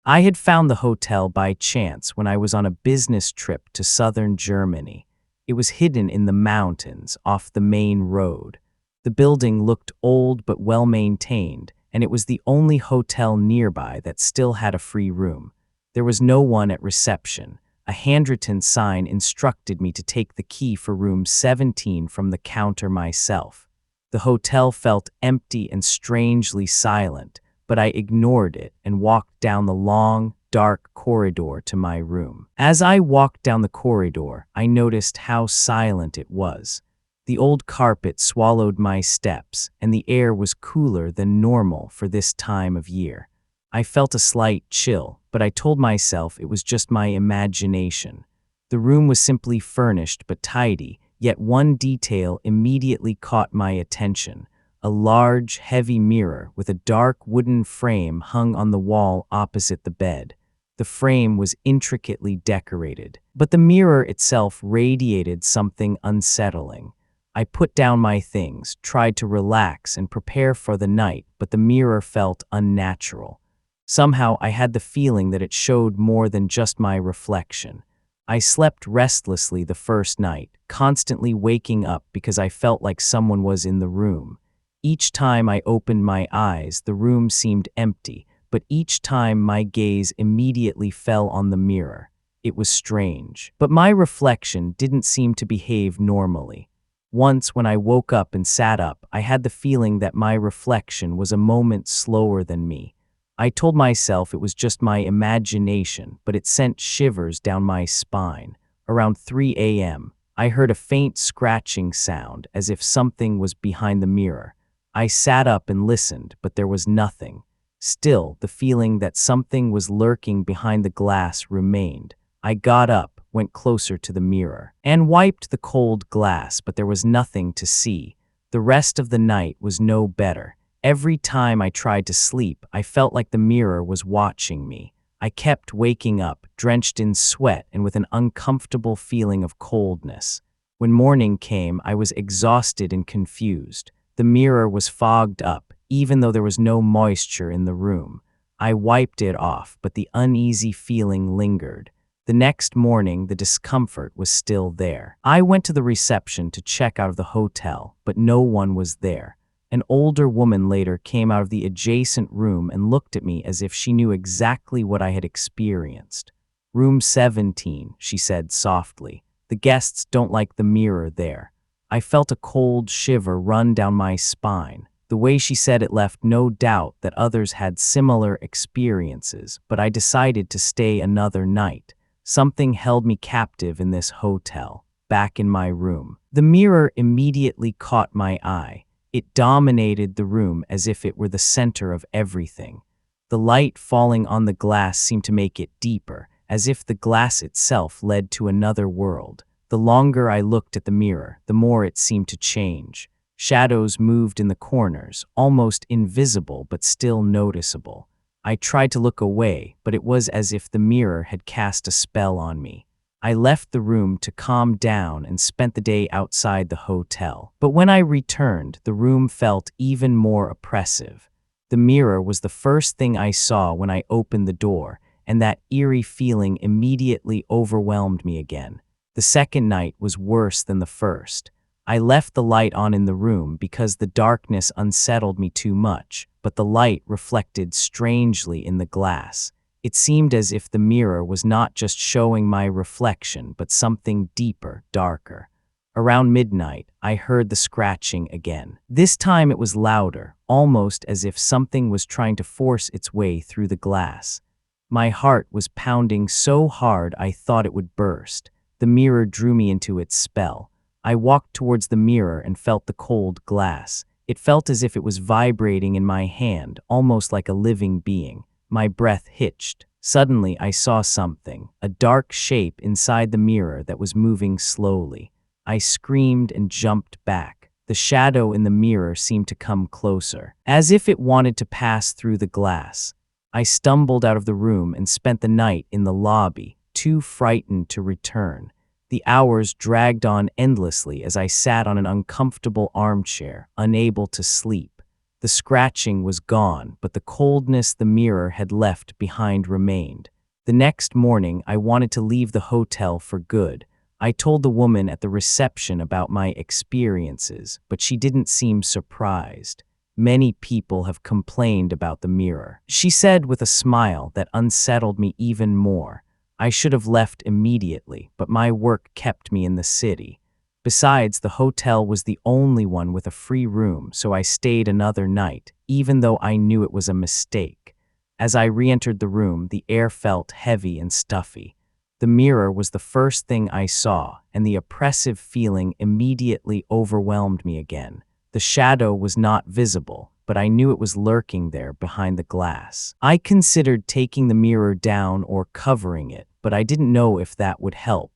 I had found the hotel by chance when I was on a business trip to southern Germany. It was hidden in the mountains off the main road. The building looked old but well-maintained, and it was the only hotel nearby that still had a free room. There was no one at reception. A handwritten sign instructed me to take the key for room 17 from the counter myself. The hotel felt empty and strangely silent, but I ignored it and walked down the long, dark corridor to my room. As I walked down the corridor, I noticed how silent it was. The old carpet swallowed my steps, and the air was cooler than normal for this time of year. I felt a slight chill, but I told myself it was just my imagination. The room was simply furnished but tidy, yet one detail immediately caught my attention. A large, heavy mirror with a dark wooden frame hung on the wall opposite the bed. The frame was intricately decorated, but the mirror itself radiated something unsettling. I put down my things, tried to relax and prepare for the night, but the mirror felt unnatural. Somehow I had the feeling that it showed more than just my reflection. I slept restlessly the first night, constantly waking up because I felt like someone was in the room. Each time I opened my eyes, the room seemed empty, but each time my gaze immediately fell on the mirror. It was strange, but my reflection didn't seem to behave normally. Once, when I woke up and sat up, I had the feeling that my reflection was a moment slower than me. I told myself it was just my imagination, but it sent shivers down my spine. Around 3 a.m., I heard a faint scratching sound, as if something was behind the mirror. I sat up and listened, but there was nothing. Still, the feeling that something was lurking behind the glass remained. I got up, went closer to the mirror, and wiped the cold glass, but there was nothing to see. The rest of the night was no better. Every time I tried to sleep, I felt like the mirror was watching me. I kept waking up, drenched in sweat and with an uncomfortable feeling of coldness. When morning came, I was exhausted and confused. The mirror was fogged up, even though there was no moisture in the room. I wiped it off, but the uneasy feeling lingered. The next morning, the discomfort was still there. I went to the reception to check out of the hotel, but no one was there. An older woman later came out of the adjacent room and looked at me as if she knew exactly what I had experienced. "Room 17, she said softly. "The guests don't like the mirror there." I felt a cold shiver run down my spine. The way she said it left no doubt that others had similar experiences, but I decided to stay another night. Something held me captive in this hotel. Back in my room, the mirror immediately caught my eye. It dominated the room as if it were the center of everything. The light falling on the glass seemed to make it deeper, as if the glass itself led to another world. The longer I looked at the mirror, the more it seemed to change. Shadows moved in the corners, almost invisible but still noticeable. I tried to look away, but it was as if the mirror had cast a spell on me. I left the room to calm down and spent the day outside the hotel. But when I returned, the room felt even more oppressive. The mirror was the first thing I saw when I opened the door, and that eerie feeling immediately overwhelmed me again. The second night was worse than the first. I left the light on in the room because the darkness unsettled me too much, but the light reflected strangely in the glass. It seemed as if the mirror was not just showing my reflection, but something deeper, darker. Around midnight, I heard the scratching again. This time it was louder, almost as if something was trying to force its way through the glass. My heart was pounding so hard I thought it would burst. The mirror drew me into its spell. I walked towards the mirror and felt the cold glass. It felt as if it was vibrating in my hand, almost like a living being. My breath hitched. Suddenly, I saw something, a dark shape inside the mirror that was moving slowly. I screamed and jumped back. The shadow in the mirror seemed to come closer, as if it wanted to pass through the glass. I stumbled out of the room and spent the night in the lobby, too frightened to return. The hours dragged on endlessly as I sat on an uncomfortable armchair, unable to sleep. The scratching was gone, but the coldness the mirror had left behind remained. The next morning, I wanted to leave the hotel for good. I told the woman at the reception about my experiences, but she didn't seem surprised. Many people have complained about the mirror, she said with a smile that unsettled me even more. I should have left immediately, but my work kept me in the city. Besides, the hotel was the only one with a free room, so I stayed another night, even though I knew it was a mistake. As I re-entered the room, the air felt heavy and stuffy. The mirror was the first thing I saw, and the oppressive feeling immediately overwhelmed me again. The shadow was not visible, but I knew it was lurking there behind the glass. I considered taking the mirror down or covering it, but I didn't know if that would help.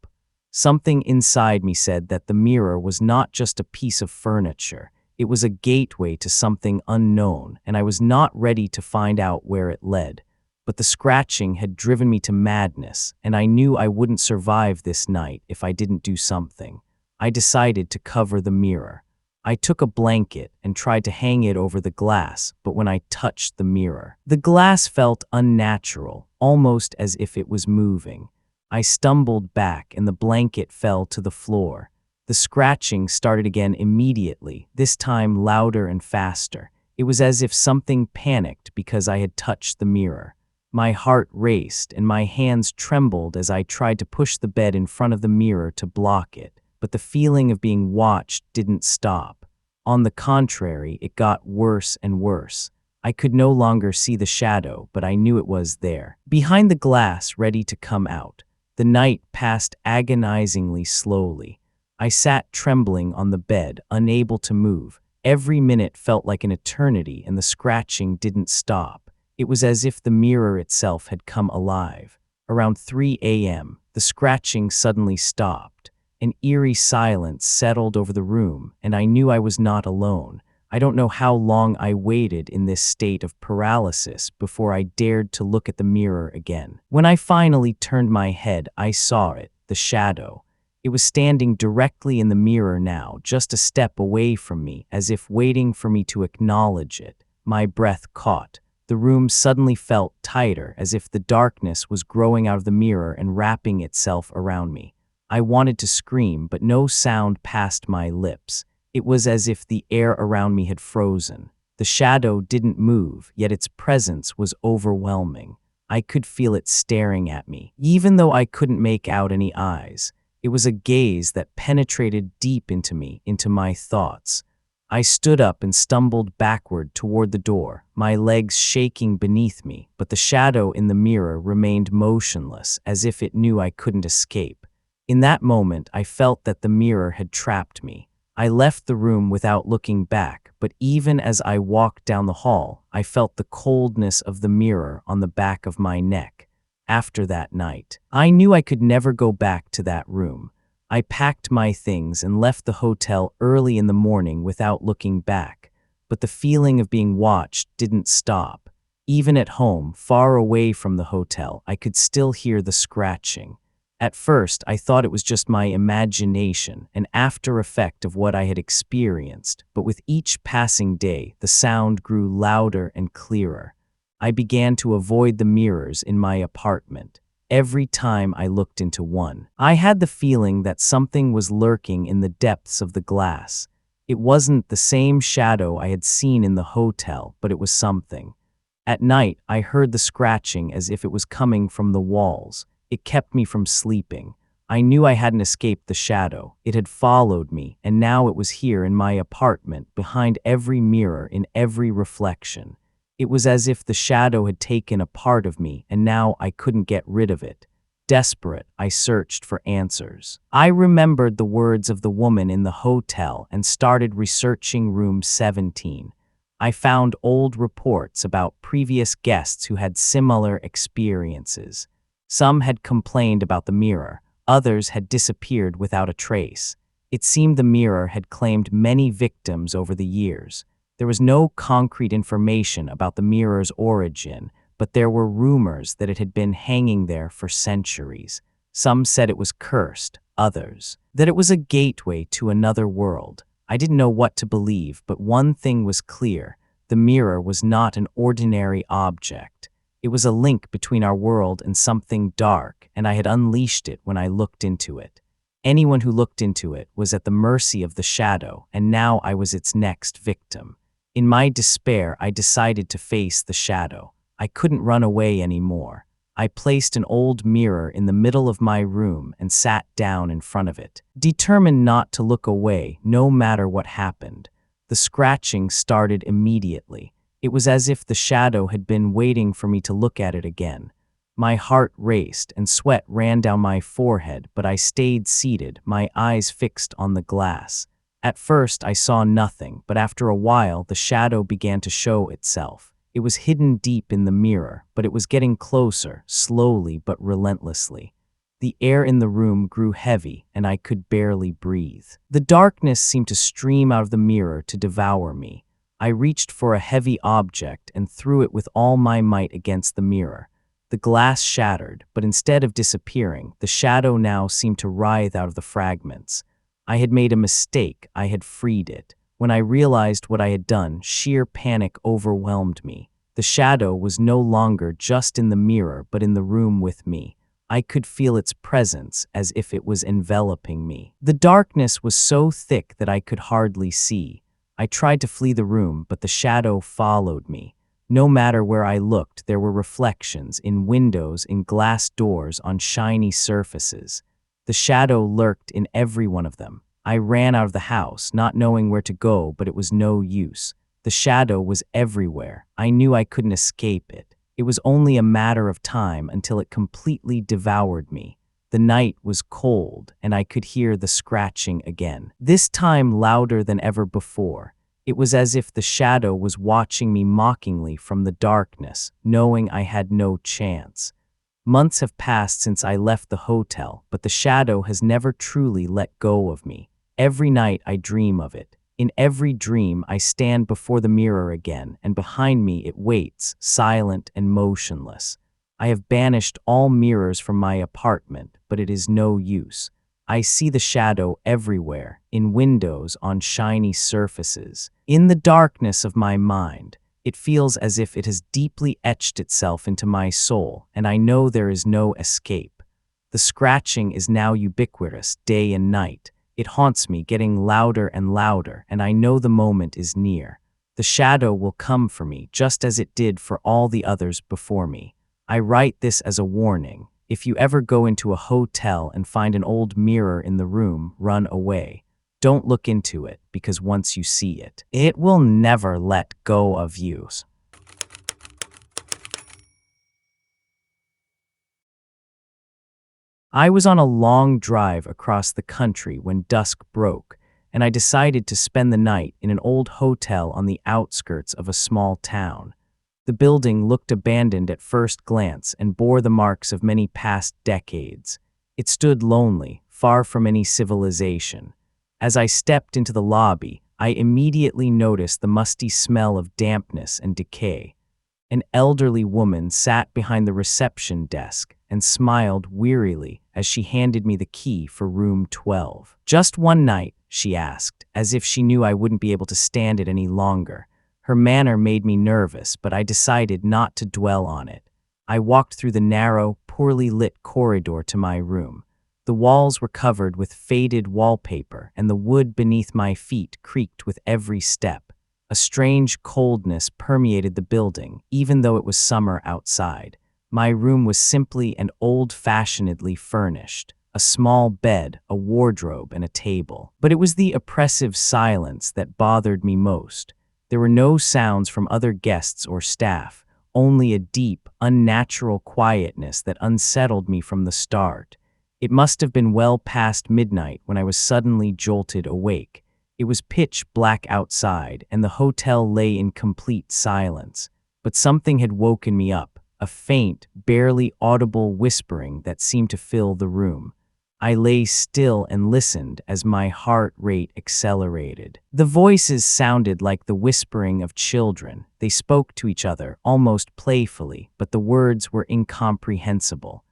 Something inside me said that the mirror was not just a piece of furniture. It was a gateway to something unknown, and I was not ready to find out where it led. But the scratching had driven me to madness, and I knew I wouldn't survive this night if I didn't do something. I decided to cover the mirror. I took a blanket and tried to hang it over the glass, but when I touched the mirror, the glass felt unnatural, almost as if it was moving. I stumbled back and the blanket fell to the floor. The scratching started again immediately, this time louder and faster. It was as if something panicked because I had touched the mirror. My heart raced and my hands trembled as I tried to push the bed in front of the mirror to block it, but the feeling of being watched didn't stop. On the contrary, it got worse and worse. I could no longer see the shadow, but I knew it was there, behind the glass, ready to come out. The night passed agonizingly slowly. I sat trembling on the bed, unable to move. Every minute felt like an eternity, and the scratching didn't stop. It was as if the mirror itself had come alive. Around 3 a.m., the scratching suddenly stopped. An eerie silence settled over the room, and I knew I was not alone. I don't know how long I waited in this state of paralysis before I dared to look at the mirror again. When I finally turned my head, I saw it, the shadow. It was standing directly in the mirror now, just a step away from me, as if waiting for me to acknowledge it. My breath caught. The room suddenly felt tighter, as if the darkness was growing out of the mirror and wrapping itself around me. I wanted to scream, but no sound passed my lips. It was as if the air around me had frozen. The shadow didn't move, yet its presence was overwhelming. I could feel it staring at me, even though I couldn't make out any eyes. It was a gaze that penetrated deep into me, into my thoughts. I stood up and stumbled backward toward the door, my legs shaking beneath me, but the shadow in the mirror remained motionless, as if it knew I couldn't escape. In that moment, I felt that the mirror had trapped me. I left the room without looking back, but even as I walked down the hall, I felt the coldness of the mirror on the back of my neck. After that night, I knew I could never go back to that room. I packed my things and left the hotel early in the morning without looking back, but the feeling of being watched didn't stop. Even at home, far away from the hotel, I could still hear the scratching. At first, I thought it was just my imagination, an after effect of what I had experienced, but with each passing day, the sound grew louder and clearer. I began to avoid the mirrors in my apartment. Every time I looked into one, I had the feeling that something was lurking in the depths of the glass. It wasn't the same shadow I had seen in the hotel, but it was something. At night, I heard the scratching as if it was coming from the walls. It kept me from sleeping. I knew I hadn't escaped the shadow. It had followed me, and now it was here in my apartment, behind every mirror, in every reflection. It was as if the shadow had taken a part of me, and now I couldn't get rid of it. Desperate, I searched for answers. I remembered the words of the woman in the hotel and started researching room 17. I found old reports about previous guests who had similar experiences. Some had complained about the mirror, others had disappeared without a trace. It seemed the mirror had claimed many victims over the years. There was no concrete information about the mirror's origin, but there were rumors that it had been hanging there for centuries. Some said it was cursed, others that it was a gateway to another world. I didn't know what to believe, but one thing was clear. The mirror was not an ordinary object. It was a link between our world and something dark, and I had unleashed it when I looked into it. Anyone who looked into it was at the mercy of the shadow, and now I was its next victim. In my despair, I decided to face the shadow. I couldn't run away anymore. I placed an old mirror in the middle of my room and sat down in front of it, determined not to look away no matter what happened. The scratching started immediately. It was as if the shadow had been waiting for me to look at it again. My heart raced and sweat ran down my forehead, but I stayed seated, my eyes fixed on the glass. At first, I saw nothing, but after a while, the shadow began to show itself. It was hidden deep in the mirror, but it was getting closer, slowly but relentlessly. The air in the room grew heavy, and I could barely breathe. The darkness seemed to stream out of the mirror to devour me. I reached for a heavy object and threw it with all my might against the mirror. The glass shattered, but instead of disappearing, the shadow now seemed to writhe out of the fragments. I had made a mistake. I had freed it. When I realized what I had done, sheer panic overwhelmed me. The shadow was no longer just in the mirror, but in the room with me. I could feel its presence as if it was enveloping me. The darkness was so thick that I could hardly see. I tried to flee the room, but the shadow followed me. No matter where I looked, there were reflections in windows, in glass doors, on shiny surfaces. The shadow lurked in every one of them. I ran out of the house, not knowing where to go, but it was no use. The shadow was everywhere. I knew I couldn't escape it. It was only a matter of time until it completely devoured me. The night was cold, and I could hear the scratching again, this time louder than ever before. It was as if the shadow was watching me mockingly from the darkness, knowing I had no chance. Months have passed since I left the hotel, but the shadow has never truly let go of me. Every night I dream of it. In every dream, I stand before the mirror again, and behind me it waits, silent and motionless. I have banished all mirrors from my apartment, but it is no use. I see the shadow everywhere, in windows, on shiny surfaces. In the darkness of my mind, it feels as if it has deeply etched itself into my soul, and I know there is no escape. The scratching is now ubiquitous, day and night. It haunts me, getting louder and louder, and I know the moment is near. The shadow will come for me, just as it did for all the others before me. I write this as a warning. If you ever go into a hotel and find an old mirror in the room, run away. Don't look into it, because once you see it, it will never let go of you. I was on a long drive across the country when dusk broke, and I decided to spend the night in an old hotel on the outskirts of a small town. The building looked abandoned at first glance and bore the marks of many past decades. It stood lonely, far from any civilization. As I stepped into the lobby, I immediately noticed the musty smell of dampness and decay. An elderly woman sat behind the reception desk and smiled wearily as she handed me the key for room 12. "Just one night?" she asked, as if she knew I wouldn't be able to stand it any longer. Her manner made me nervous, but I decided not to dwell on it. I walked through the narrow, poorly lit corridor to my room. The walls were covered with faded wallpaper, and the wood beneath my feet creaked with every step. A strange coldness permeated the building, even though it was summer outside. My room was simply and old-fashionedly furnished. A small bed, a wardrobe, and a table. But it was the oppressive silence that bothered me most. There were no sounds from other guests or staff, only a deep, unnatural quietness that unsettled me from the start. It must have been well past midnight when I was suddenly jolted awake. It was pitch black outside, and the hotel lay in complete silence. But something had woken me up, a faint, barely audible whispering that seemed to fill the room. I lay still and listened as my heart rate accelerated. The voices sounded like the whispering of children. They spoke to each other, almost playfully, but the words were incomprehensible.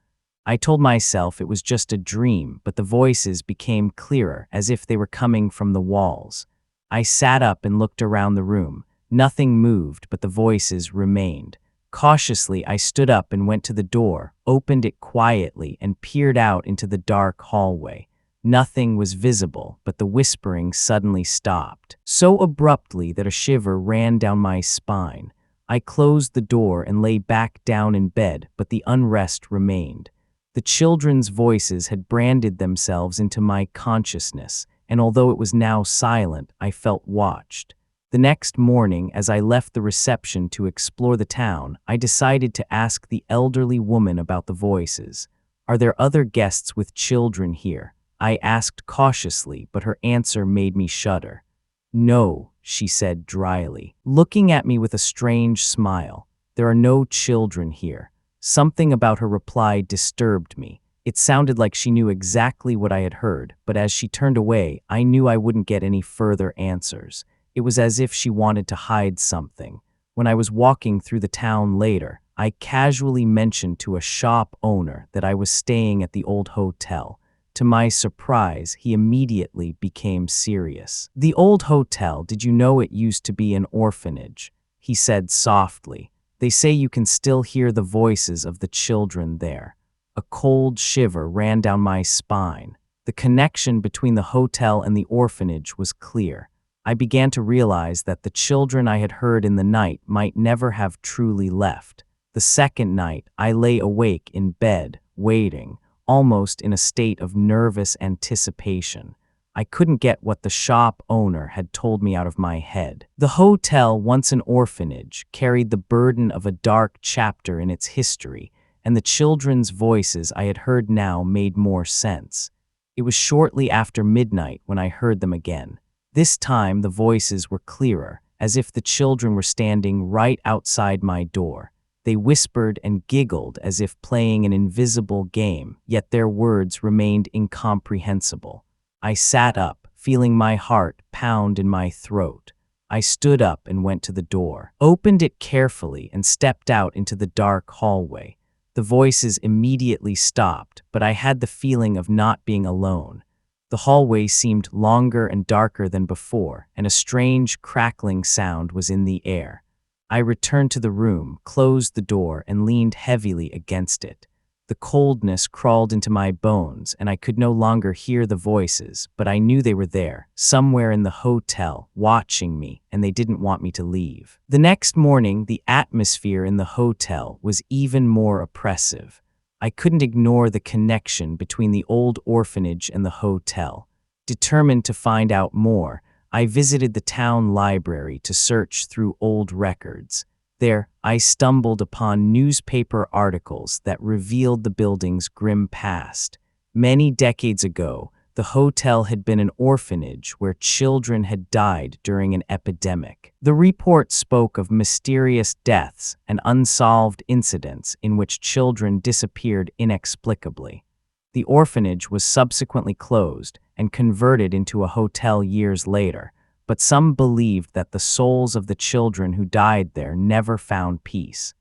I told myself it was just a dream, but the voices became clearer, as if they were coming from the walls. I sat up and looked around the room. Nothing moved, but the voices remained. Cautiously, I stood up and went to the door, opened it quietly, and peered out into the dark hallway. Nothing was visible, but the whispering suddenly stopped, so abruptly that a shiver ran down my spine. I closed the door and lay back down in bed, but the unrest remained. The children's voices had branded themselves into my consciousness, and although it was now silent, I felt watched. The next morning, as I left the reception to explore the town, I decided to ask the elderly woman about the voices. "Are there other guests with children here?" I asked cautiously, but her answer made me shudder. "No," she said dryly, looking at me with a strange smile. "There are no children here." Something about her reply disturbed me. It sounded like she knew exactly what I had heard, but as she turned away, I knew I wouldn't get any further answers. It was as if she wanted to hide something. When I was walking through the town later, I casually mentioned to a shop owner that I was staying at the old hotel. To my surprise, he immediately became serious. "The old hotel, did you know it used to be an orphanage?" he said softly. "They say you can still hear the voices of the children there." A cold shiver ran down my spine. The connection between the hotel and the orphanage was clear. I began to realize that the children I had heard in the night might never have truly left. The second night, I lay awake in bed, waiting, almost in a state of nervous anticipation. I couldn't get what the shop owner had told me out of my head. The hotel, once an orphanage, carried the burden of a dark chapter in its history, and the children's voices I had heard now made more sense. It was shortly after midnight when I heard them again. This time the voices were clearer, as if the children were standing right outside my door. They whispered and giggled as if playing an invisible game, yet their words remained incomprehensible. I sat up, feeling my heart pound in my throat. I stood up and went to the door, opened it carefully, and stepped out into the dark hallway. The voices immediately stopped, but I had the feeling of not being alone. The hallway seemed longer and darker than before, and a strange crackling sound was in the air. I returned to the room, closed the door, and leaned heavily against it. The coldness crawled into my bones, and I could no longer hear the voices, but I knew they were there, somewhere in the hotel, watching me, and they didn't want me to leave. The next morning, the atmosphere in the hotel was even more oppressive. I couldn't ignore the connection between the old orphanage and the hotel. Determined to find out more, I visited the town library to search through old records. There, I stumbled upon newspaper articles that revealed the building's grim past. Many decades ago, the hotel had been an orphanage where children had died during an epidemic. The report spoke of mysterious deaths and unsolved incidents in which children disappeared inexplicably. The orphanage was subsequently closed and converted into a hotel years later, but some believed that the souls of the children who died there never found peace.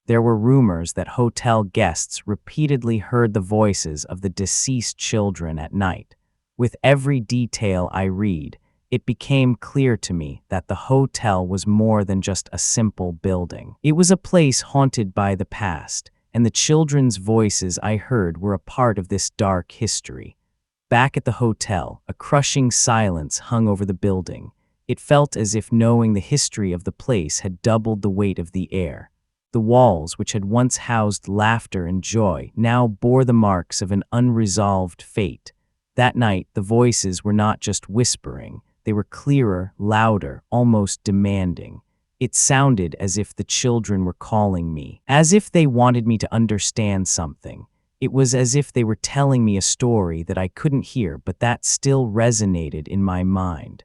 There were rumors that hotel guests repeatedly heard the voices of the deceased children at night. With every detail I read, it became clear to me that the hotel was more than just a simple building. It was a place haunted by the past, and the children's voices I heard were a part of this dark history. Back at the hotel, a crushing silence hung over the building. It felt as if knowing the history of the place had doubled the weight of the air. The walls, which had once housed laughter and joy, now bore the marks of an unresolved fate. That night, the voices were not just whispering. They were clearer, louder, almost demanding. It sounded as if the children were calling me, as if they wanted me to understand something. It was as if they were telling me a story that I couldn't hear, but that still resonated in my mind.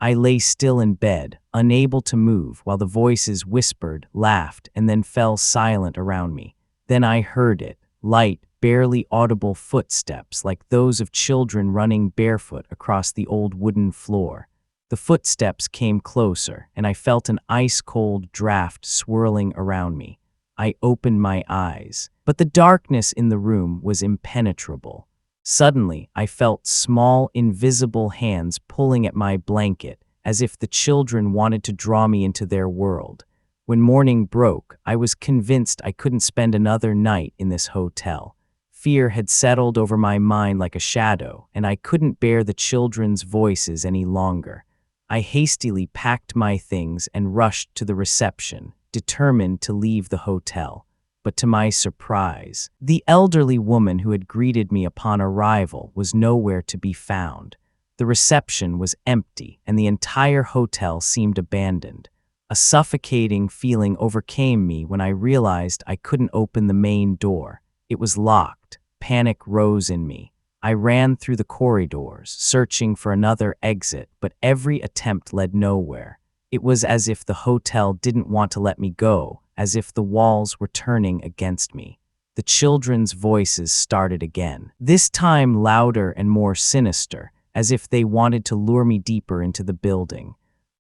I lay still in bed, unable to move, while the voices whispered, laughed, and then fell silent around me. Then I heard it, light, barely audible footsteps like those of children running barefoot across the old wooden floor. The footsteps came closer, and I felt an ice-cold draft swirling around me. I opened my eyes, but the darkness in the room was impenetrable. Suddenly, I felt small, invisible hands pulling at my blanket, as if the children wanted to draw me into their world. When morning broke, I was convinced I couldn't spend another night in this hotel. Fear had settled over my mind like a shadow, and I couldn't bear the children's voices any longer. I hastily packed my things and rushed to the reception, determined to leave the hotel. But to my surprise, the elderly woman who had greeted me upon arrival was nowhere to be found. The reception was empty, and the entire hotel seemed abandoned. A suffocating feeling overcame me when I realized I couldn't open the main door. It was locked. Panic rose in me. I ran through the corridors, searching for another exit, but every attempt led nowhere. It was as if the hotel didn't want to let me go, as if the walls were turning against me. The children's voices started again, this time louder and more sinister, as if they wanted to lure me deeper into the building.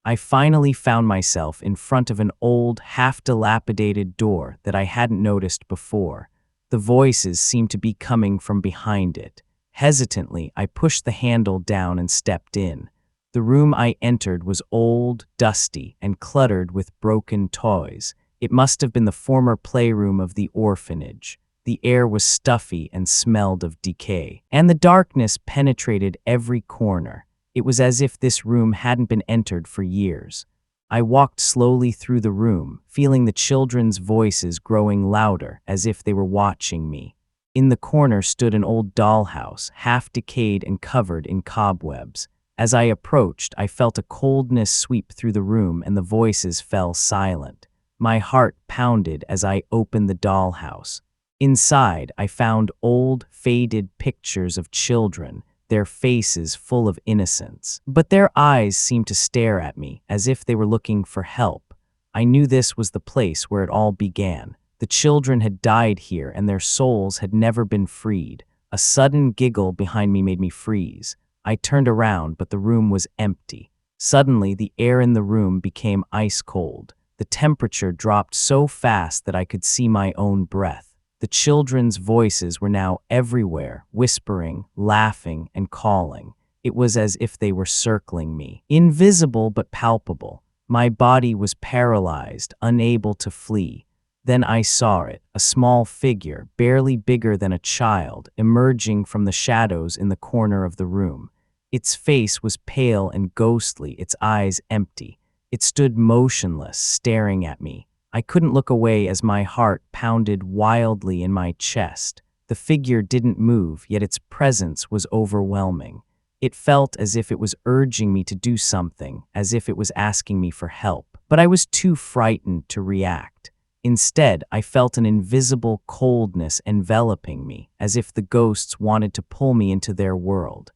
I finally found myself in front of an old, half-dilapidated door that I hadn't noticed before. The voices seemed to be coming from behind it. Hesitantly, I pushed the handle down and stepped in. The room I entered was old, dusty, and cluttered with broken toys. It must have been the former playroom of the orphanage. The air was stuffy and smelled of decay, and the darkness penetrated every corner. It was as if this room hadn't been entered for years. I walked slowly through the room, feeling the children's voices growing louder, as if they were watching me. In the corner stood an old dollhouse, half decayed and covered in cobwebs. As I approached, I felt a coldness sweep through the room and the voices fell silent. My heart pounded as I opened the dollhouse. Inside, I found old, faded pictures of children, their faces full of innocence. But their eyes seemed to stare at me, as if they were looking for help. I knew this was the place where it all began. The children had died here, and their souls had never been freed. A sudden giggle behind me made me freeze. I turned around, but the room was empty. Suddenly, the air in the room became ice cold. The temperature dropped so fast that I could see my own breath. The children's voices were now everywhere, whispering, laughing, and calling. It was as if they were circling me, invisible but palpable. My body was paralyzed, unable to flee. Then I saw it, a small figure, barely bigger than a child, emerging from the shadows in the corner of the room. Its face was pale and ghostly, its eyes empty. It stood motionless, staring at me. I couldn't look away as my heart pounded wildly in my chest. The figure didn't move, yet its presence was overwhelming. It felt as if it was urging me to do something, as if it was asking me for help. But I was too frightened to react. Instead, I felt an invisible coldness enveloping me, as if the ghosts wanted to pull me into their world.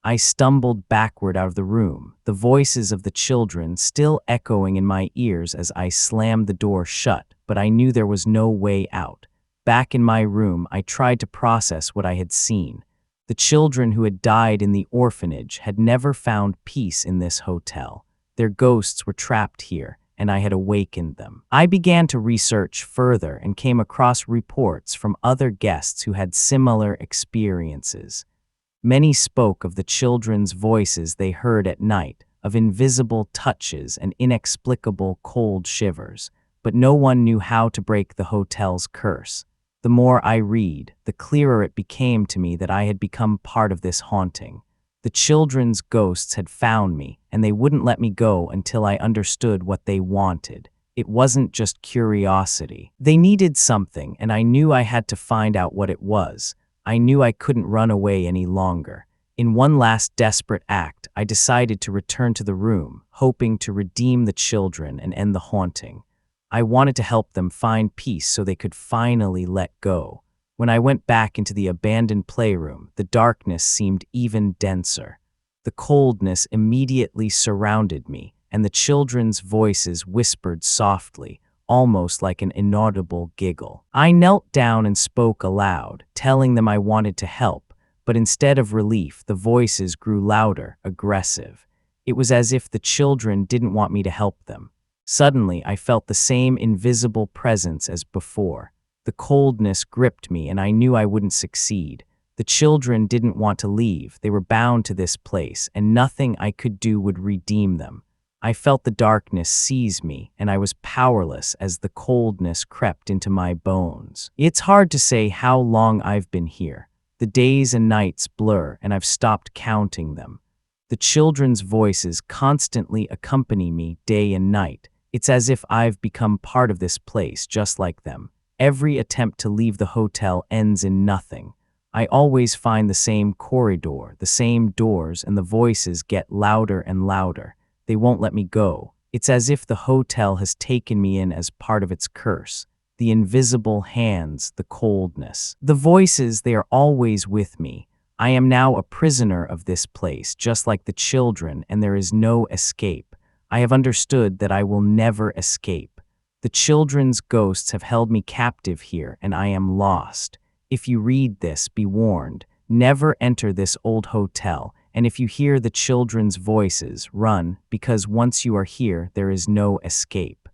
I stumbled backward out of the room, the voices of the children still echoing in my ears as I slammed the door shut, but I knew there was no way out. Back in my room, I tried to process what I had seen. The children who had died in the orphanage had never found peace in this hotel. Their ghosts were trapped here, and I had awakened them. I began to research further and came across reports from other guests who had similar experiences. Many spoke of the children's voices they heard at night, of invisible touches and inexplicable cold shivers, but no one knew how to break the hotel's curse. The more I read, the clearer it became to me that I had become part of this haunting. The children's ghosts had found me, and they wouldn't let me go until I understood what they wanted. It wasn't just curiosity. They needed something, and I knew I had to find out what it was. I knew I couldn't run away any longer. In one last desperate act, I decided to return to the room, hoping to redeem the children and end the haunting. I wanted to help them find peace so they could finally let go. When I went back into the abandoned playroom, the darkness seemed even denser. The coldness immediately surrounded me, and the children's voices whispered softly, almost like an inaudible giggle. I knelt down and spoke aloud, telling them I wanted to help, but instead of relief, the voices grew louder, aggressive. It was as if the children didn't want me to help them. Suddenly, I felt the same invisible presence as before. The coldness gripped me, and I knew I wouldn't succeed. The children didn't want to leave. They were bound to this place, and nothing I could do would redeem them. I felt the darkness seize me, and I was powerless as the coldness crept into my bones. It's hard to say how long I've been here. The days and nights blur, and I've stopped counting them. The children's voices constantly accompany me day and night. It's as if I've become part of this place just like them. Every attempt to leave the hotel ends in nothing. I always find the same corridor, the same doors, and the voices get louder and louder. They won't let me go. It's as if the hotel has taken me in as part of its curse. The invisible hands, the coldness. The voices, they are always with me. I am now a prisoner of this place, just like the children, and there is no escape. I have understood that I will never escape. The children's ghosts have held me captive here, and I am lost. If you read this, be warned. Never enter this old hotel, and if you hear the children's voices, run, because once you are here, there is no escape.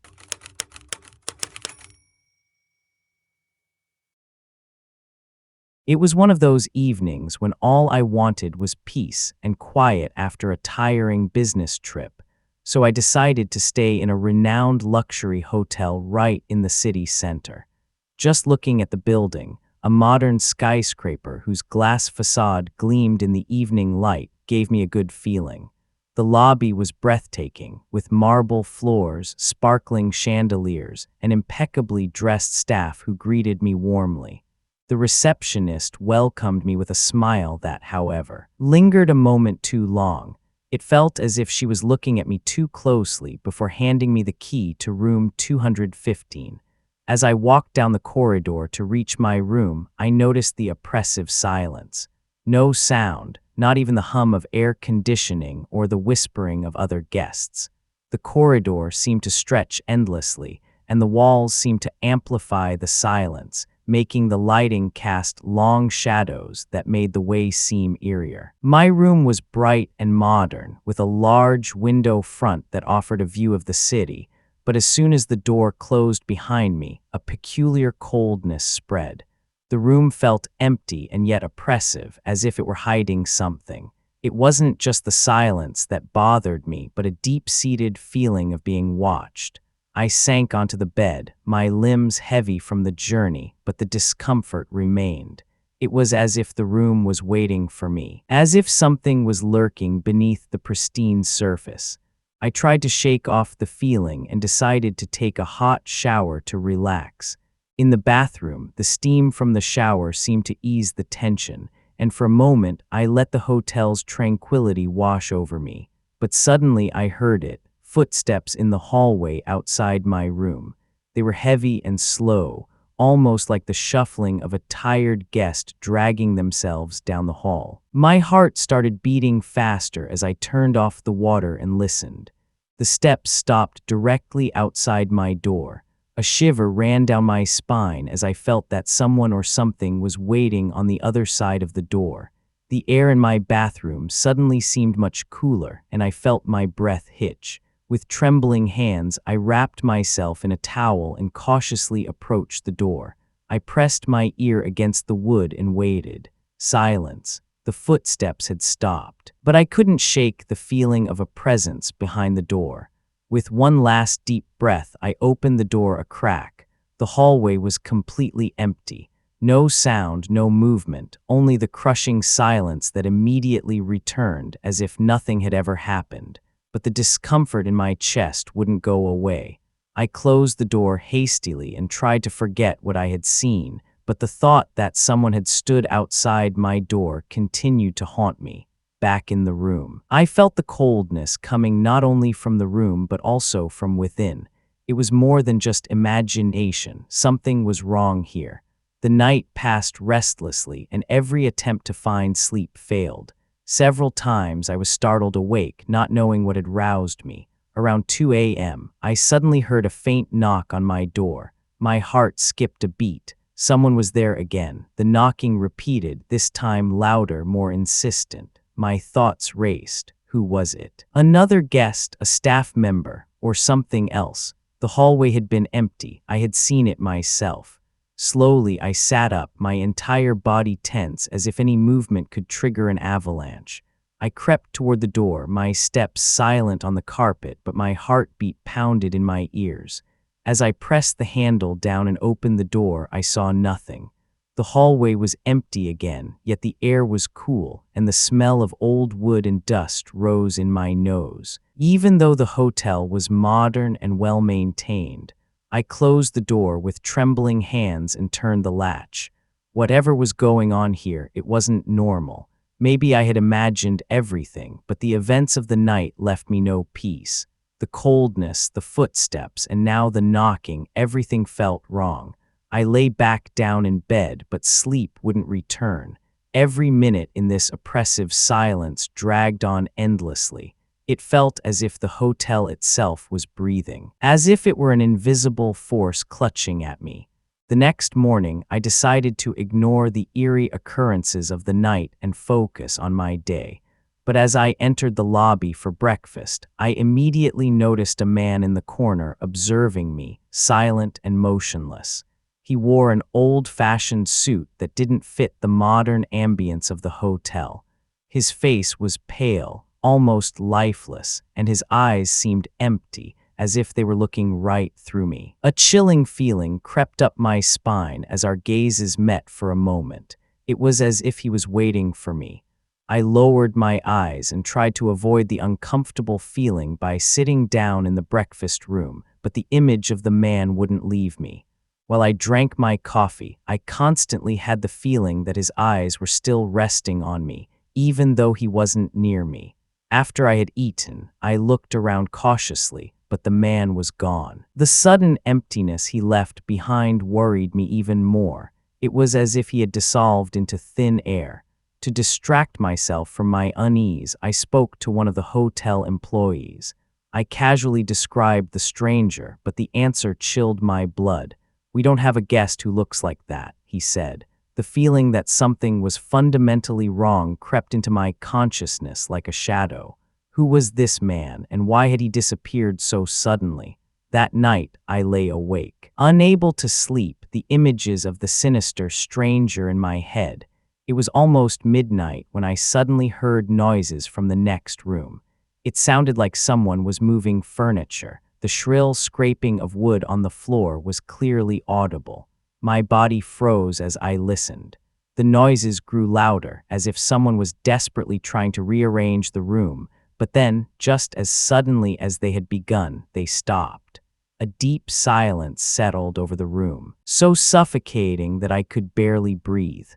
It was one of those evenings when all I wanted was peace and quiet after a tiring business trip, so I decided to stay in a renowned luxury hotel right in the city center. Just looking at the building, a modern skyscraper whose glass facade gleamed in the evening light gave me a good feeling. The lobby was breathtaking, with marble floors, sparkling chandeliers, and impeccably dressed staff who greeted me warmly. The receptionist welcomed me with a smile that, however, lingered a moment too long. It felt as if she was looking at me too closely before handing me the key to room 215. As I walked down the corridor to reach my room, I noticed the oppressive silence. No sound, not even the hum of air conditioning or the whispering of other guests. The corridor seemed to stretch endlessly, and the walls seemed to amplify the silence, making the lighting cast long shadows that made the way seem eerier. My room was bright and modern, with a large window front that offered a view of the city, but as soon as the door closed behind me, a peculiar coldness spread. The room felt empty and yet oppressive, as if it were hiding something. It wasn't just the silence that bothered me, but a deep-seated feeling of being watched. I sank onto the bed, my limbs heavy from the journey, but the discomfort remained. It was as if the room was waiting for me, as if something was lurking beneath the pristine surface. I tried to shake off the feeling and decided to take a hot shower to relax. In the bathroom, the steam from the shower seemed to ease the tension, and for a moment I let the hotel's tranquility wash over me. But suddenly I heard it. Footsteps in the hallway outside my room. They were heavy and slow, almost like the shuffling of a tired guest dragging themselves down the hall. My heart started beating faster as I turned off the water and listened. The steps stopped directly outside my door. A shiver ran down my spine as I felt that someone or something was waiting on the other side of the door. The air in my bathroom suddenly seemed much cooler, and I felt my breath hitch. With trembling hands, I wrapped myself in a towel and cautiously approached the door. I pressed my ear against the wood and waited. Silence. The footsteps had stopped, but I couldn't shake the feeling of a presence behind the door. With one last deep breath, I opened the door a crack. The hallway was completely empty. No sound, no movement, only the crushing silence that immediately returned as if nothing had ever happened. But the discomfort in my chest wouldn't go away. I closed the door hastily and tried to forget what I had seen, but the thought that someone had stood outside my door continued to haunt me. Back in the room, I felt the coldness coming not only from the room but also from within. It was more than just imagination. Something was wrong here. The night passed restlessly, and every attempt to find sleep failed. Several times I was startled awake, not knowing what had roused me. Around 2 a.m., I suddenly heard a faint knock on my door. My heart skipped a beat. Someone was there again. The knocking repeated, this time louder, more insistent. My thoughts raced. Who was it? Another guest, a staff member, or something else. The hallway had been empty. I had seen it myself. Slowly, I sat up, my entire body tense as if any movement could trigger an avalanche. I crept toward the door, my steps silent on the carpet, but my heartbeat pounded in my ears. As I pressed the handle down and opened the door, I saw nothing. The hallway was empty again, yet the air was cool, and the smell of old wood and dust rose in my nose. Even though the hotel was modern and well-maintained, I closed the door with trembling hands and turned the latch. Whatever was going on here, it wasn't normal. Maybe I had imagined everything, but the events of the night left me no peace. The coldness, the footsteps, and now the knocking, everything felt wrong. I lay back down in bed, but sleep wouldn't return. Every minute in this oppressive silence dragged on endlessly. It felt as if the hotel itself was breathing, as if it were an invisible force clutching at me. The next morning, I decided to ignore the eerie occurrences of the night and focus on my day. But as I entered the lobby for breakfast, I immediately noticed a man in the corner observing me, silent and motionless. He wore an old-fashioned suit that didn't fit the modern ambience of the hotel. His face was pale, almost lifeless, and his eyes seemed empty, as if they were looking right through me. A chilling feeling crept up my spine as our gazes met for a moment. It was as if he was waiting for me. I lowered my eyes and tried to avoid the uncomfortable feeling by sitting down in the breakfast room, but the image of the man wouldn't leave me. While I drank my coffee, I constantly had the feeling that his eyes were still resting on me, even though he wasn't near me. After I had eaten, I looked around cautiously, but the man was gone. The sudden emptiness he left behind worried me even more. It was as if he had dissolved into thin air. To distract myself from my unease, I spoke to one of the hotel employees. I casually described the stranger, but the answer chilled my blood. "We don't have a guest who looks like that," he said. The feeling that something was fundamentally wrong crept into my consciousness like a shadow. Who was this man, and why had he disappeared so suddenly? That night, I lay awake, unable to sleep, the images of the sinister stranger in my head. It was almost midnight when I suddenly heard noises from the next room. It sounded like someone was moving furniture. The shrill scraping of wood on the floor was clearly audible. My body froze as I listened. The noises grew louder, as if someone was desperately trying to rearrange the room, but then, just as suddenly as they had begun, they stopped. A deep silence settled over the room, so suffocating that I could barely breathe.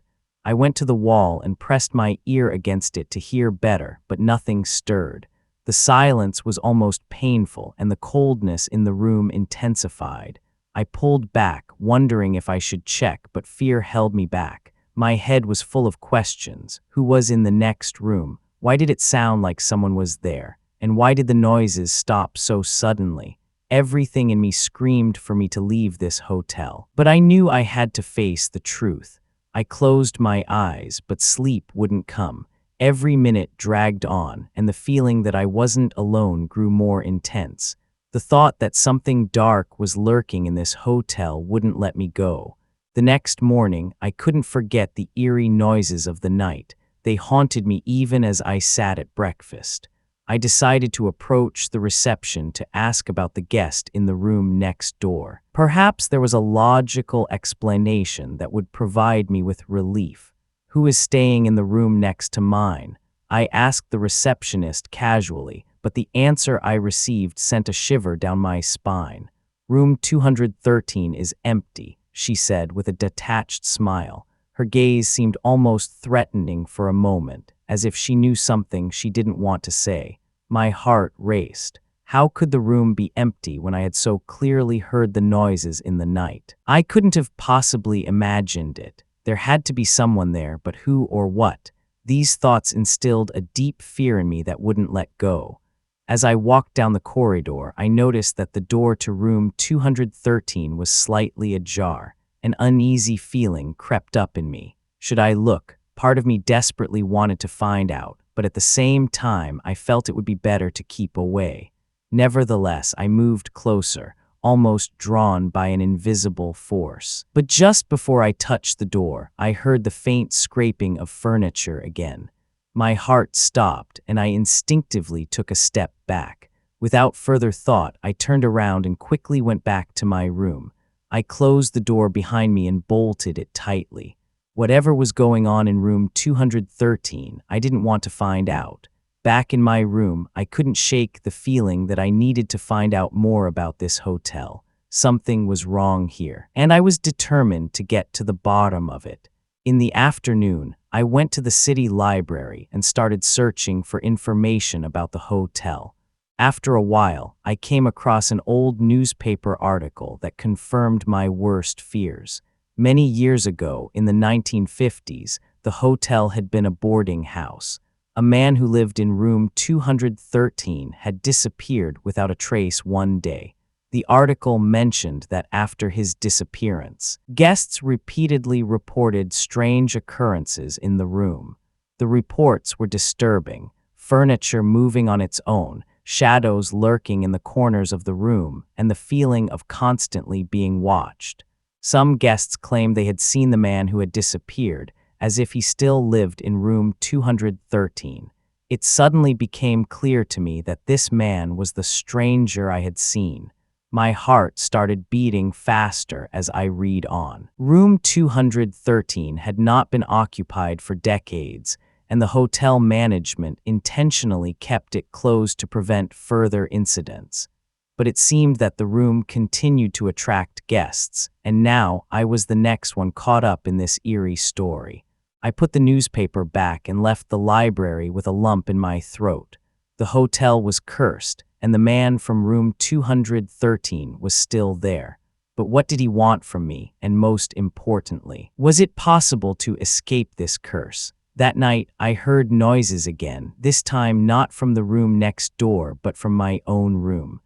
I went to the wall and pressed my ear against it to hear better, but nothing stirred. The silence was almost painful, and the coldness in the room intensified. I pulled back, wondering if I should check, but fear held me back. My head was full of questions. Who was in the next room? Why did it sound like someone was there? And why did the noises stop so suddenly? Everything in me screamed for me to leave this hotel. But I knew I had to face the truth. I closed my eyes, but sleep wouldn't come. Every minute dragged on, and the feeling that I wasn't alone grew more intense. The thought that something dark was lurking in this hotel wouldn't let me go. The next morning, I couldn't forget the eerie noises of the night. They haunted me even as I sat at breakfast. I decided to approach the reception to ask about the guest in the room next door. Perhaps there was a logical explanation that would provide me with relief. Who is staying in the room next to mine? I asked the receptionist casually, but the answer I received sent a shiver down my spine. "Room 213 is empty," she said with a detached smile. Her gaze seemed almost threatening for a moment, as if she knew something she didn't want to say. My heart raced. How could the room be empty when I had so clearly heard the noises in the night? I couldn't have possibly imagined it. There had to be someone there, but who or what? These thoughts instilled a deep fear in me that wouldn't let go. As I walked down the corridor, I noticed that the door to room 213 was slightly ajar. An uneasy feeling crept up in me. Should I look? Part of me desperately wanted to find out, but at the same time, I felt it would be better to keep away. Nevertheless, I moved closer, almost drawn by an invisible force. But just before I touched the door, I heard the faint scraping of furniture again. My heart stopped, and I instinctively took a step back. Without further thought, I turned around and quickly went back to my room. I closed the door behind me and bolted it tightly. Whatever was going on in room 213, I didn't want to find out. Back in my room, I couldn't shake the feeling that I needed to find out more about this hotel. Something was wrong here, and I was determined to get to the bottom of it. In the afternoon, I went to the city library and started searching for information about the hotel. After a while, I came across an old newspaper article that confirmed my worst fears. Many years ago, in the 1950s, the hotel had been a boarding house. A man who lived in room 213 had disappeared without a trace one day. The article mentioned that after his disappearance, guests repeatedly reported strange occurrences in the room. The reports were disturbing: furniture moving on its own, shadows lurking in the corners of the room, and the feeling of constantly being watched. Some guests claimed they had seen the man who had disappeared, as if he still lived in room 213. It suddenly became clear to me that this man was the stranger I had seen. My heart started beating faster as I read on. Room 213 had not been occupied for decades, and the hotel management intentionally kept it closed to prevent further incidents. But it seemed that the room continued to attract guests, and now I was the next one caught up in this eerie story. I put the newspaper back and left the library with a lump in my throat. The hotel was cursed, and the man from room 213 was still there. But what did he want from me, and most importantly, was it possible to escape this curse? That night, I heard noises again, this time not from the room next door, but from my own room.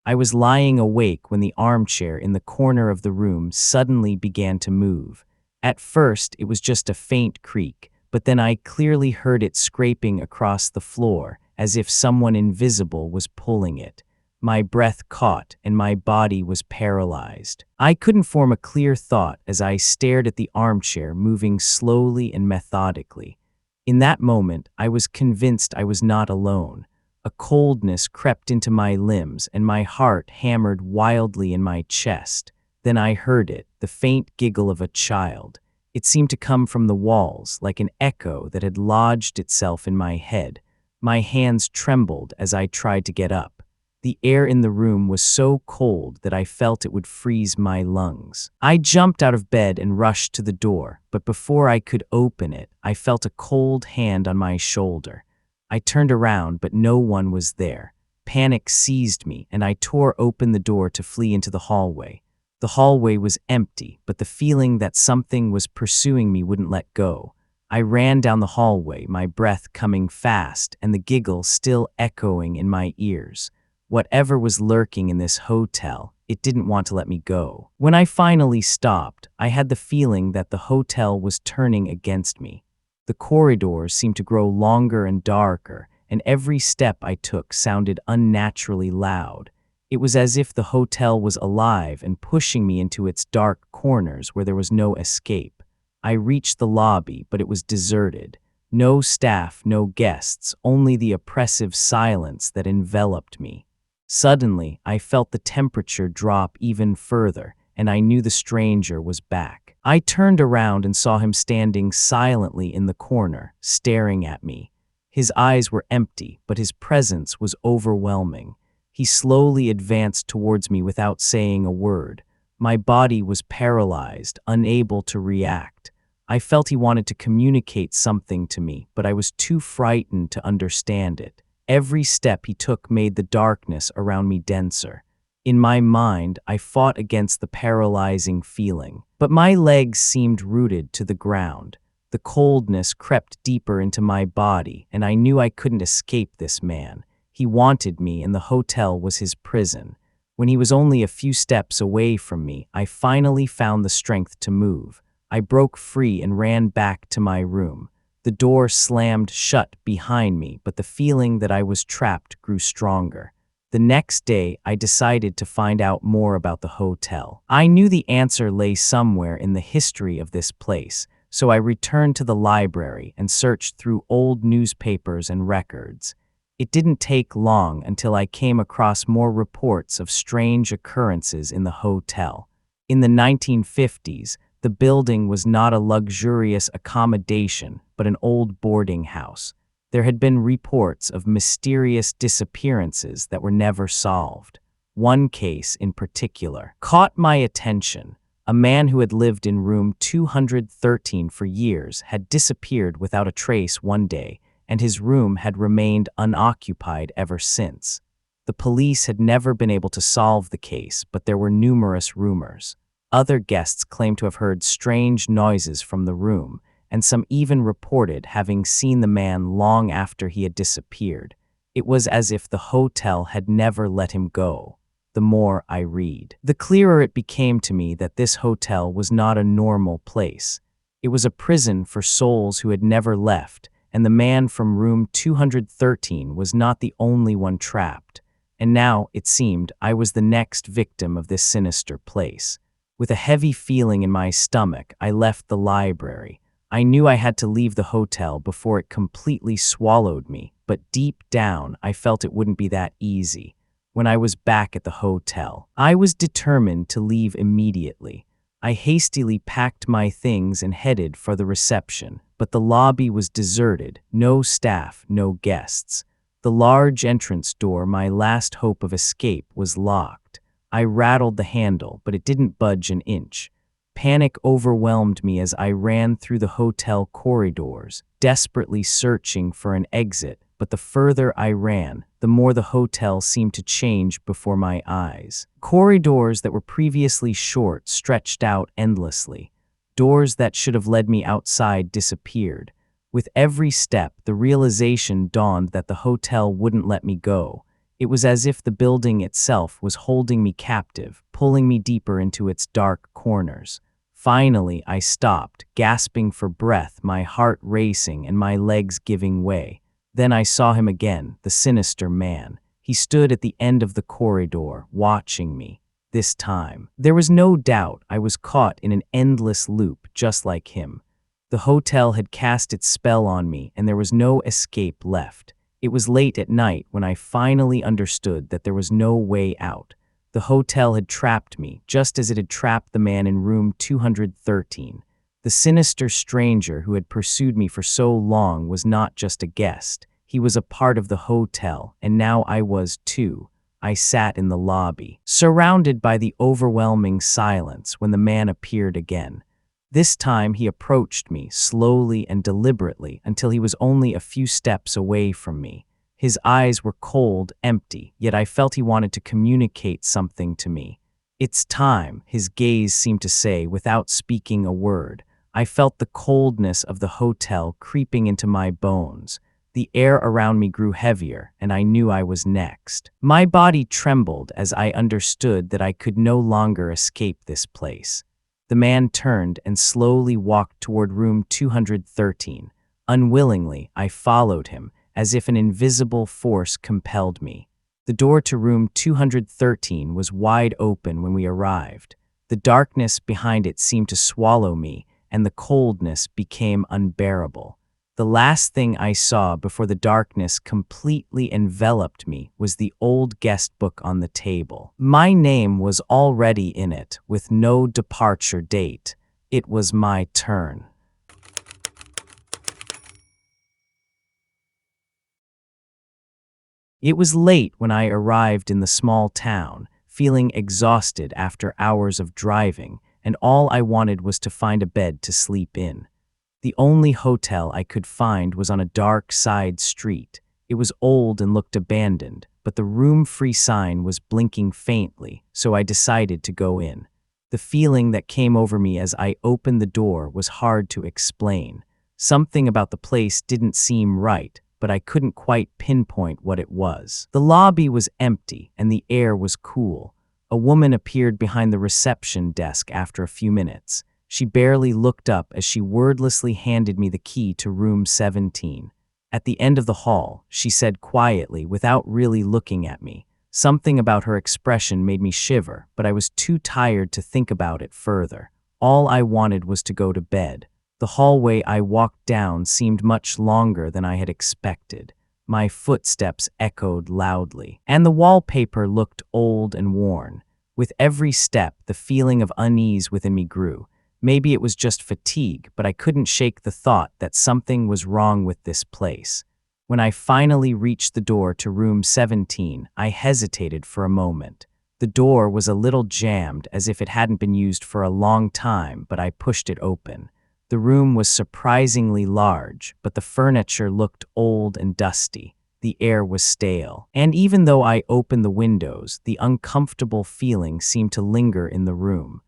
I was lying awake when the armchair in the corner of the room suddenly began to move. At first, it was just a faint creak, but then I clearly heard it scraping across the floor, as if someone invisible was pulling it. My breath caught, and my body was paralyzed. I couldn't form a clear thought as I stared at the armchair moving slowly and methodically. In that moment, I was convinced I was not alone. A coldness crept into my limbs, and my heart hammered wildly in my chest. Then I heard it, the faint giggle of a child. It seemed to come from the walls, like an echo that had lodged itself in my head. My hands trembled as I tried to get up. The air in the room was so cold that I felt it would freeze my lungs. I jumped out of bed and rushed to the door, but before I could open it, I felt a cold hand on my shoulder. I turned around, but no one was there. Panic seized me, and I tore open the door to flee into the hallway. The hallway was empty, but the feeling that something was pursuing me wouldn't let go. I ran down the hallway, my breath coming fast and the giggle still echoing in my ears. Whatever was lurking in this hotel, it didn't want to let me go. When I finally stopped, I had the feeling that the hotel was turning against me. The corridors seemed to grow longer and darker, and every step I took sounded unnaturally loud. It was as if the hotel was alive and pushing me into its dark corners where there was no escape. I reached the lobby, but it was deserted. No staff, no guests, only the oppressive silence that enveloped me. Suddenly, I felt the temperature drop even further, and I knew the stranger was back. I turned around and saw him standing silently in the corner, staring at me. His eyes were empty, but his presence was overwhelming. He slowly advanced towards me without saying a word. My body was paralyzed, unable to react. I felt he wanted to communicate something to me, but I was too frightened to understand it. Every step he took made the darkness around me denser. In my mind, I fought against the paralyzing feeling, but my legs seemed rooted to the ground. The coldness crept deeper into my body, and I knew I couldn't escape this man. He wanted me, and the hotel was his prison. When he was only a few steps away from me, I finally found the strength to move. I broke free and ran back to my room. The door slammed shut behind me, but the feeling that I was trapped grew stronger. The next day, I decided to find out more about the hotel. I knew the answer lay somewhere in the history of this place, so I returned to the library and searched through old newspapers and records. It didn't take long until I came across more reports of strange occurrences in the hotel. In the 1950s, the building was not a luxurious accommodation, but an old boarding house. There had been reports of mysterious disappearances that were never solved. One case in particular caught my attention. A man who had lived in room 213 for years had disappeared without a trace one day, and his room had remained unoccupied ever since. The police had never been able to solve the case, but there were numerous rumors. Other guests claimed to have heard strange noises from the room, and some even reported having seen the man long after he had disappeared. It was as if the hotel had never let him go. The more I read, the clearer it became to me that this hotel was not a normal place. It was a prison for souls who had never left, and the man from room 213 was not the only one trapped. And now, it seemed, I was the next victim of this sinister place. With a heavy feeling in my stomach, I left the library. I knew I had to leave the hotel before it completely swallowed me, but deep down, I felt it wouldn't be that easy. When I was back at the hotel, I was determined to leave immediately. I hastily packed my things and headed for the reception, but the lobby was deserted, no staff, no guests. The large entrance door, my last hope of escape, was locked. I rattled the handle, but it didn't budge an inch. Panic overwhelmed me as I ran through the hotel corridors, desperately searching for an exit, but the further I ran, the more the hotel seemed to change before my eyes. Corridors that were previously short stretched out endlessly. Doors that should have led me outside disappeared. With every step, the realization dawned that the hotel wouldn't let me go. It was as if the building itself was holding me captive, pulling me deeper into its dark corners. Finally, I stopped, gasping for breath, my heart racing and my legs giving way. Then I saw him again, the sinister man. He stood at the end of the corridor, watching me. This time, there was no doubt I was caught in an endless loop just like him. The hotel had cast its spell on me, and there was no escape left. It was late at night when I finally understood that there was no way out. The hotel had trapped me, just as it had trapped the man in room 213. The sinister stranger who had pursued me for so long was not just a guest. He was a part of the hotel, and now I was too. I sat in the lobby, surrounded by the overwhelming silence when the man appeared again. This time he approached me slowly and deliberately until he was only a few steps away from me. His eyes were cold, empty, yet I felt he wanted to communicate something to me. "It's time," his gaze seemed to say without speaking a word. I felt the coldness of the hotel creeping into my bones. The air around me grew heavier, and I knew I was next. My body trembled as I understood that I could no longer escape this place. The man turned and slowly walked toward room 213. Unwillingly, I followed him, as if an invisible force compelled me. The door to room 213 was wide open when we arrived. The darkness behind it seemed to swallow me, and the coldness became unbearable. The last thing I saw before the darkness completely enveloped me was the old guest book on the table. My name was already in it, with no departure date. It was my turn. It was late when I arrived in the small town, feeling exhausted after hours of driving, and all I wanted was to find a bed to sleep in. The only hotel I could find was on a dark side street. It was old and looked abandoned, but the room-free sign was blinking faintly, so I decided to go in. The feeling that came over me as I opened the door was hard to explain. Something about the place didn't seem right, but I couldn't quite pinpoint what it was. The lobby was empty, and the air was cool. A woman appeared behind the reception desk after a few minutes. She barely looked up as she wordlessly handed me the key to room 17. At the end of the hall, she said quietly, without really looking at me. Something about her expression made me shiver, but I was too tired to think about it further. All I wanted was to go to bed. The hallway I walked down seemed much longer than I had expected. My footsteps echoed loudly, and the wallpaper looked old and worn. With every step, the feeling of unease within me grew. Maybe it was just fatigue, but I couldn't shake the thought that something was wrong with this place. When I finally reached the door to room 17, I hesitated for a moment. The door was a little jammed, as if it hadn't been used for a long time, but I pushed it open. The room was surprisingly large, but the furniture looked old and dusty. The air was stale, and even though I opened the windows, the uncomfortable feeling seemed to linger in the room.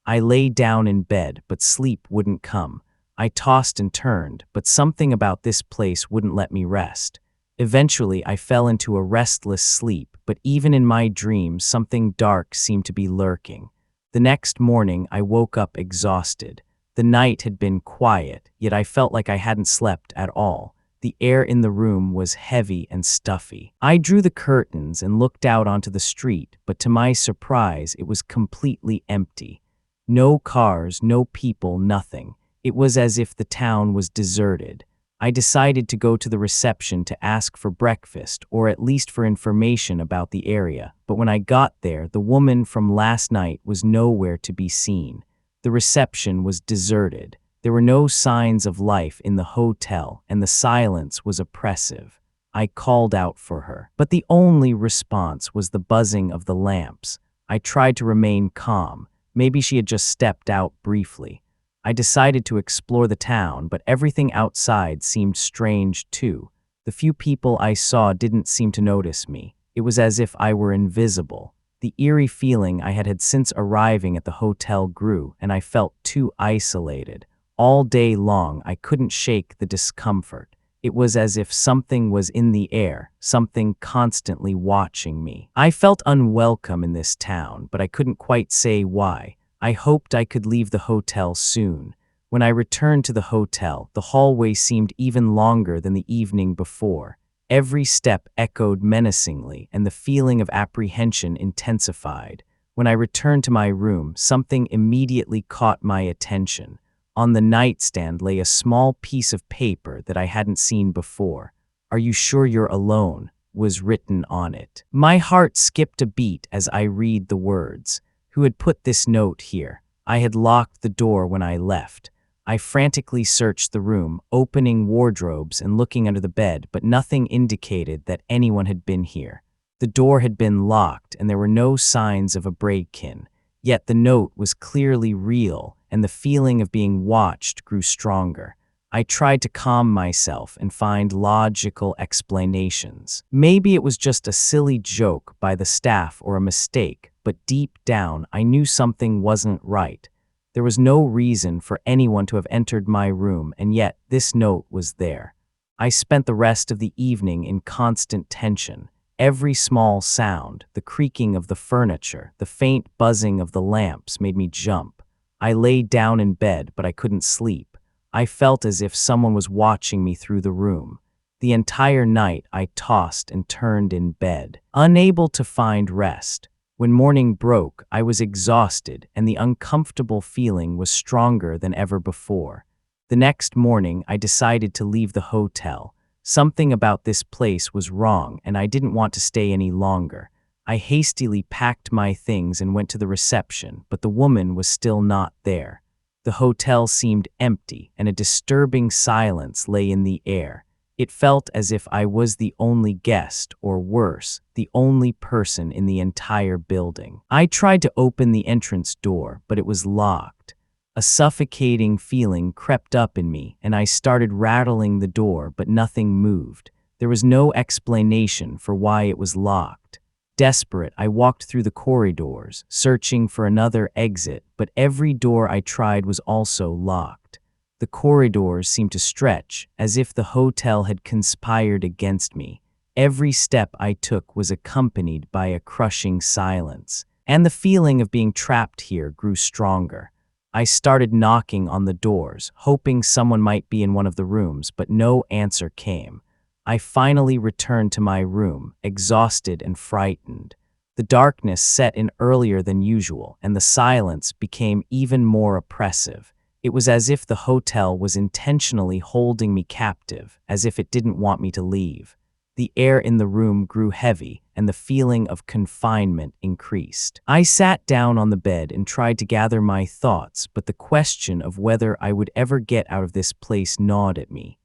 I lay down in bed, but sleep wouldn't come. I tossed and turned, but something about this place wouldn't let me rest. Eventually, I fell into a restless sleep, but even in my dreams, something dark seemed to be lurking. The next morning, I woke up exhausted. The night had been quiet, yet I felt like I hadn't slept at all. The air in the room was heavy and stuffy. I drew the curtains and looked out onto the street, but to my surprise, it was completely empty. No cars, no people, nothing. It was as if the town was deserted. I decided to go to the reception to ask for breakfast, or at least for information about the area, but when I got there, the woman from last night was nowhere to be seen. The reception was deserted. There were no signs of life in the hotel, and the silence was oppressive. I called out for her, but the only response was the buzzing of the lamps. I tried to remain calm. Maybe she had just stepped out briefly. I decided to explore the town, but everything outside seemed strange too. The few people I saw didn't seem to notice me. It was as if I were invisible. The eerie feeling I had since arriving at the hotel grew, and I felt too isolated. All day long, I couldn't shake the discomfort. It was as if something was in the air, something constantly watching me. I felt unwelcome in this town, but I couldn't quite say why. I hoped I could leave the hotel soon. When I returned to the hotel, the hallway seemed even longer than the evening before. Every step echoed menacingly, and the feeling of apprehension intensified. When I returned to my room, something immediately caught my attention. On the nightstand lay a small piece of paper that I hadn't seen before. "Are you sure you're alone?" was written on it. My heart skipped a beat as I read the words. Who had put this note here? I had locked the door when I left. I frantically searched the room, opening wardrobes and looking under the bed, but nothing indicated that anyone had been here. The door had been locked, and there were no signs of a break-in. Yet the note was clearly real, and the feeling of being watched grew stronger. I tried to calm myself and find logical explanations. Maybe it was just a silly joke by the staff or a mistake, but deep down I knew something wasn't right. There was no reason for anyone to have entered my room, and yet this note was there. I spent the rest of the evening in constant tension. Every small sound, the creaking of the furniture, the faint buzzing of the lamps made me jump. I lay down in bed, but I couldn't sleep. I felt as if someone was watching me through the room. The entire night I tossed and turned in bed, unable to find rest. When morning broke, I was exhausted, and the uncomfortable feeling was stronger than ever before. The next morning, I decided to leave the hotel. Something about this place was wrong, and I didn't want to stay any longer. I hastily packed my things and went to the reception, but the woman was still not there. The hotel seemed empty, and a disturbing silence lay in the air. It felt as if I was the only guest, or worse, the only person in the entire building. I tried to open the entrance door, but it was locked. A suffocating feeling crept up in me, and I started rattling the door, but nothing moved. There was no explanation for why it was locked. Desperate, I walked through the corridors, searching for another exit, but every door I tried was also locked. The corridors seemed to stretch, as if the hotel had conspired against me. Every step I took was accompanied by a crushing silence, and the feeling of being trapped here grew stronger. I started knocking on the doors, hoping someone might be in one of the rooms, but no answer came. I finally returned to my room, exhausted and frightened. The darkness set in earlier than usual, and the silence became even more oppressive. It was as if the hotel was intentionally holding me captive, as if it didn't want me to leave. The air in the room grew heavy, and the feeling of confinement increased. I sat down on the bed and tried to gather my thoughts, but the question of whether I would ever get out of this place gnawed at me.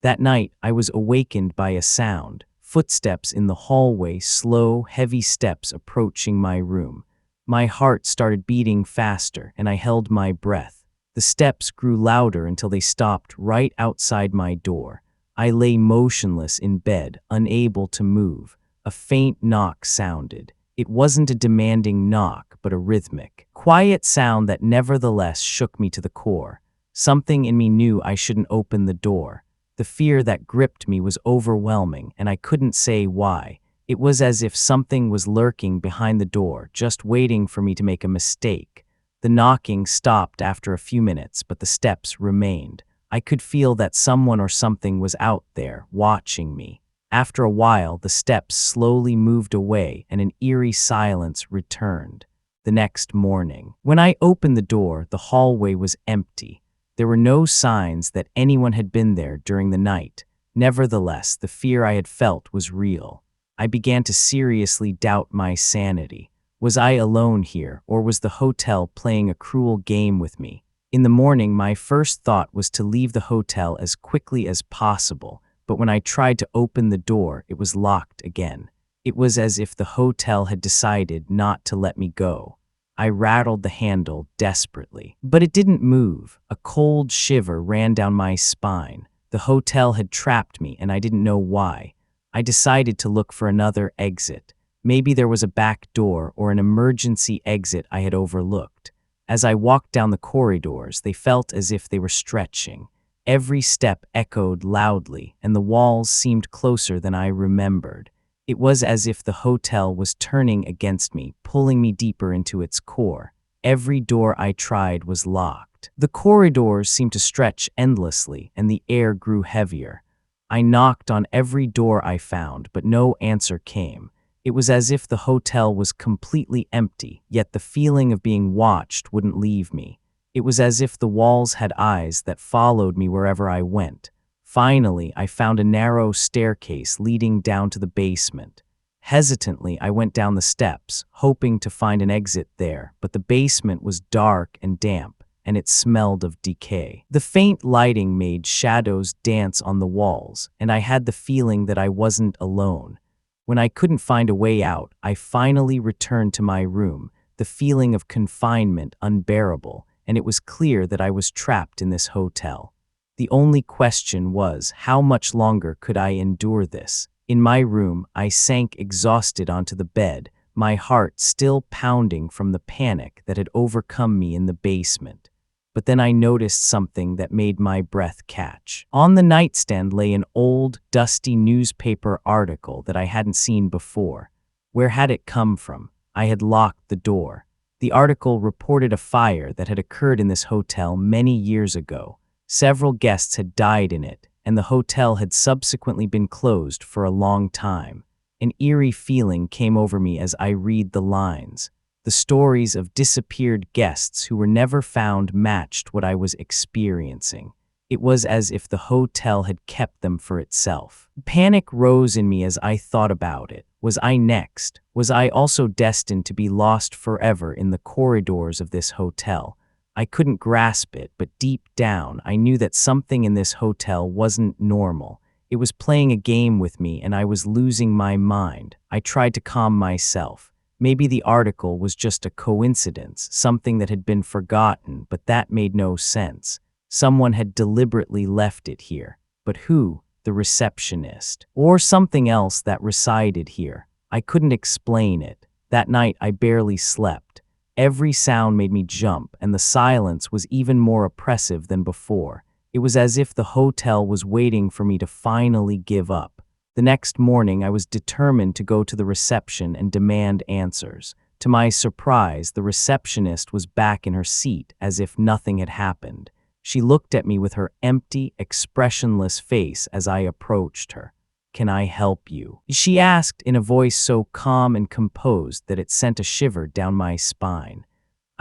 That night, I was awakened by a sound, footsteps in the hallway, slow, heavy steps approaching my room. My heart started beating faster, and I held my breath. The steps grew louder until they stopped right outside my door. I lay motionless in bed, unable to move. A faint knock sounded. It wasn't a demanding knock, but a rhythmic, quiet sound that nevertheless shook me to the core. Something in me knew I shouldn't open the door. The fear that gripped me was overwhelming, and I couldn't say why. It was as if something was lurking behind the door, just waiting for me to make a mistake. The knocking stopped after a few minutes, but the steps remained. I could feel that someone or something was out there, watching me. After a while, the steps slowly moved away, and an eerie silence returned. The next morning, when I opened the door, the hallway was empty. There were no signs that anyone had been there during the night. Nevertheless, the fear I had felt was real. I began to seriously doubt my sanity. Was I alone here, or was the hotel playing a cruel game with me? In the morning, my first thought was to leave the hotel as quickly as possible, but when I tried to open the door, it was locked again. It was as if the hotel had decided not to let me go. I rattled the handle desperately, but it didn't move. A cold shiver ran down my spine. The hotel had trapped me, and I didn't know why. I decided to look for another exit. Maybe there was a back door or an emergency exit I had overlooked. As I walked down the corridors, they felt as if they were stretching. Every step echoed loudly, and the walls seemed closer than I remembered. It was as if the hotel was turning against me, pulling me deeper into its core. Every door I tried was locked. The corridors seemed to stretch endlessly, and the air grew heavier. I knocked on every door I found, but no answer came. It was as if the hotel was completely empty, yet the feeling of being watched wouldn't leave me. It was as if the walls had eyes that followed me wherever I went. Finally, I found a narrow staircase leading down to the basement. Hesitantly, I went down the steps, hoping to find an exit there, but the basement was dark and damp, and it smelled of decay. The faint lighting made shadows dance on the walls, and I had the feeling that I wasn't alone. When I couldn't find a way out, I finally returned to my room, the feeling of confinement unbearable, and it was clear that I was trapped in this hotel. The only question was, how much longer could I endure this? In my room, I sank exhausted onto the bed, my heart still pounding from the panic that had overcome me in the basement. But then I noticed something that made my breath catch. On the nightstand lay an old, dusty newspaper article that I hadn't seen before. Where had it come from? I had locked the door. The article reported a fire that had occurred in this hotel many years ago. Several guests had died in it, and the hotel had subsequently been closed for a long time. An eerie feeling came over me as I read the lines. The stories of disappeared guests who were never found matched what I was experiencing. It was as if the hotel had kept them for itself. Panic rose in me as I thought about it. Was I next? Was I also destined to be lost forever in the corridors of this hotel? I couldn't grasp it, but deep down, I knew that something in this hotel wasn't normal. It was playing a game with me, and I was losing my mind. I tried to calm myself. Maybe the article was just a coincidence, something that had been forgotten, but that made no sense. Someone had deliberately left it here. But who? The receptionist. Or something else that resided here. I couldn't explain it. That night, I barely slept. Every sound made me jump, and the silence was even more oppressive than before. It was as if the hotel was waiting for me to finally give up. The next morning, I was determined to go to the reception and demand answers. To my surprise, the receptionist was back in her seat as if nothing had happened. She looked at me with her empty, expressionless face as I approached her. "Can I help you?" she asked in a voice so calm and composed that it sent a shiver down my spine.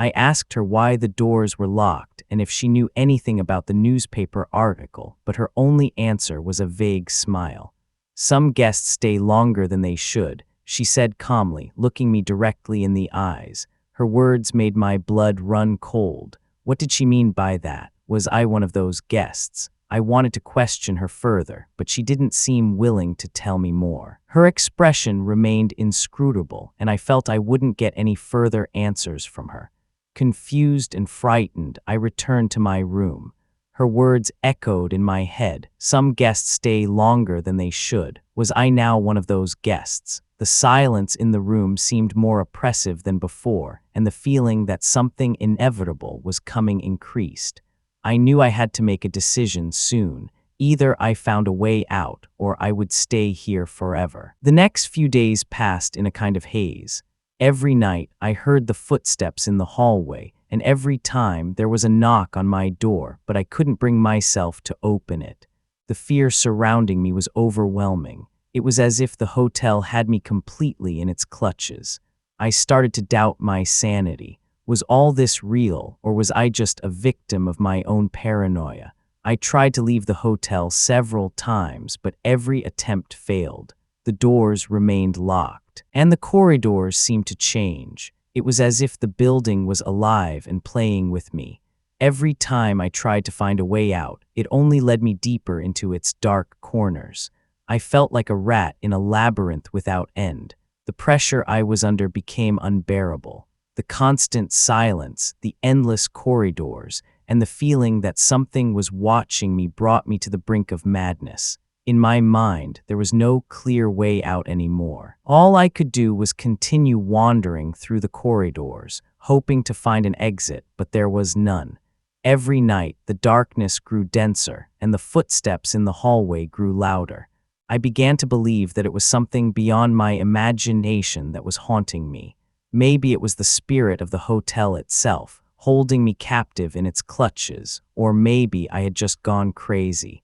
I asked her why the doors were locked and if she knew anything about the newspaper article, but her only answer was a vague smile. Some guests stay longer than they should, she said calmly, looking me directly in the eyes. Her words made my blood run cold. What did she mean by that? Was I one of those guests? I wanted to question her further, but she didn't seem willing to tell me more. Her expression remained inscrutable, and I felt I wouldn't get any further answers from her. Confused and frightened, I returned to my room. Her words echoed in my head. Some guests stay longer than they should. Was I now one of those guests? The silence in the room seemed more oppressive than before, and the feeling that something inevitable was coming increased. I knew I had to make a decision soon. Either I found a way out, or I would stay here forever. The next few days passed in a kind of haze. Every night, I heard the footsteps in the hallway, and every time there was a knock on my door, but I couldn't bring myself to open it. The fear surrounding me was overwhelming. It was as if the hotel had me completely in its clutches. I started to doubt my sanity. Was all this real, or was I just a victim of my own paranoia? I tried to leave the hotel several times, but every attempt failed. The doors remained locked, and the corridors seemed to change. It was as if the building was alive and playing with me. Every time I tried to find a way out, it only led me deeper into its dark corners. I felt like a rat in a labyrinth without end. The pressure I was under became unbearable. The constant silence, the endless corridors, and the feeling that something was watching me brought me to the brink of madness. In my mind, there was no clear way out anymore. All I could do was continue wandering through the corridors, hoping to find an exit, but there was none. Every night, the darkness grew denser, and the footsteps in the hallway grew louder. I began to believe that it was something beyond my imagination that was haunting me. Maybe it was the spirit of the hotel itself, holding me captive in its clutches, or maybe I had just gone crazy.